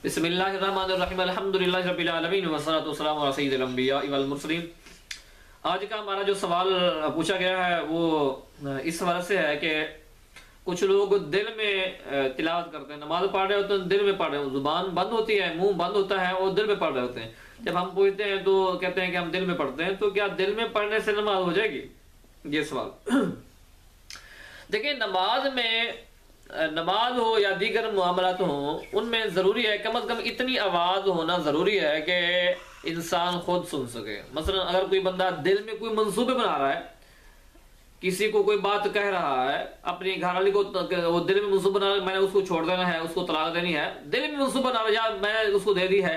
बिस्मिल्लाहिर्रहमानिर्रहीम अल्हम्दुलिल्लाहि रब्बिल आलमीन वस्सलातु वस्सलामु अला सय्यिदिल अंबिया वल मुरसलीन। आज का हमारा जो सवाल पूछा गया है वो इस वजह से है कि कुछ लोग दिल में तिलावत करते हैं, नमाज पढ़ रहे होते हैं, दिल में पढ़ रहे होते हैं, जुबान बंद होती है, मुंह बंद होता है और दिल में पढ़ रहे होते हैं। जब हम पूछते हैं तो कहते हैं कि हम दिल में पढ़ते हैं, तो क्या दिल में पढ़ने से नमाज हो जाएगी? ये सवाल। देखिए, नमाज हो या दीगर मामलात हो, उनमें जरूरी है कम से कम इतनी आवाज होना जरूरी है कि इंसान खुद सुन सके। मसलन अगर कोई बंदा दिल में कोई मंसूबे बना रहा है, किसी को कोई बात कह रहा है, अपनी घरवाली को वो दिल में मंसूबा बना रहा है, मैंने उसको छोड़ देना है, उसको तलाक देनी है, दिल में मंसूबा बना रहा है, या मैंने उसको दे दी है,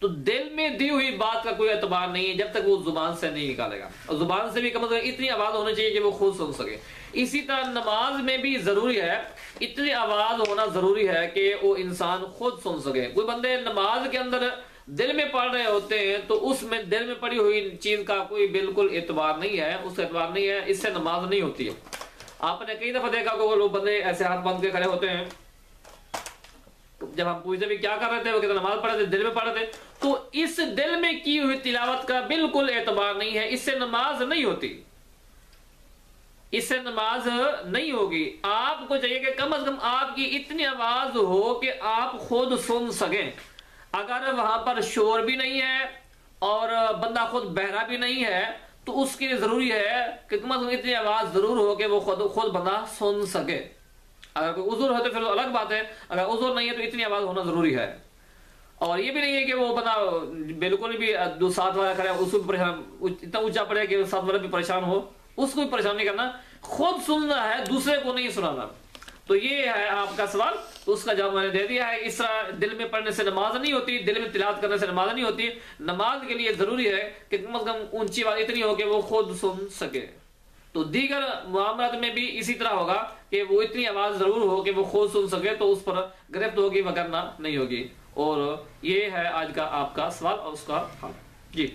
तो दिल में दी हुई बात का कोई एतबार नहीं है जब तक वो जुबान से नहीं निकालेगा। और जुबान से भी कम से कम इतनी आवाज होनी चाहिए कि वो खुद सुन सके। इसी तरह नमाज में भी जरूरी है, इतनी आवाज होना जरूरी है कि वो इंसान खुद सुन सके। कोई बंदे नमाज के अंदर दिल में पढ़ रहे होते हैं तो उसमें दिल में पड़ी हुई चीज का कोई बिल्कुल एतबार नहीं है, उसका एतबार नहीं है, इससे नमाज नहीं होती है। आपने कई दफा देखा कि वो लोग बंदे ऐसे हाथ बांध के खड़े होते हैं, जब हम पूछते भी क्या कर रहे थे, वो कहते नमाज पढ़ रहे थे, दिल में पढ़ रहे थे। तो इस दिल में की हुई तिलावत का बिल्कुल एतबार नहीं है, इससे नमाज नहीं होती, इससे नमाज नहीं होगी। आपको चाहिए कि कम से कम आपकी इतनी आवाज हो कि आप खुद सुन सकें। अगर वहां पर शोर भी नहीं है और बंदा खुद बहरा भी नहीं है तो उसके लिए जरूरी है कि कम से कम इतनी आवाज जरूर हो कि वो खुद बंदा सुन सके। अगर कोई उज़ुर है तो फिर अलग बात है, अगर उज़ुर नहीं है तो इतनी आवाज होना जरूरी है। और ये भी नहीं है कि वो बंदा बिल्कुल भी जो साथ वाला करे उसको परेशान, इतना ऊंचा पड़े कि साथ वाला भी परेशान हो, उसको भी परेशान नहीं करना, खुद सुनना है, दूसरे को नहीं सुनाना। तो ये है आपका सवाल, तो उसका जवाब मैंने दे दिया है। इस तरह दिल में पढ़ने से नमाज नहीं होती, दिल में तिलावत करने से नमाज नहीं होती। नमाज के लिए जरूरी है कि कम से कम ऊंची आवाज इतनी हो कि वो खुद सुन सके। तो दीगर मामलात में भी इसी तरह होगा कि वो इतनी आवाज जरूर हो कि वो खुद सुन सके, तो उस पर गिरफ्त होगी वगरना नहीं होगी। और ये है आज का आपका सवाल और उसका हल। जी।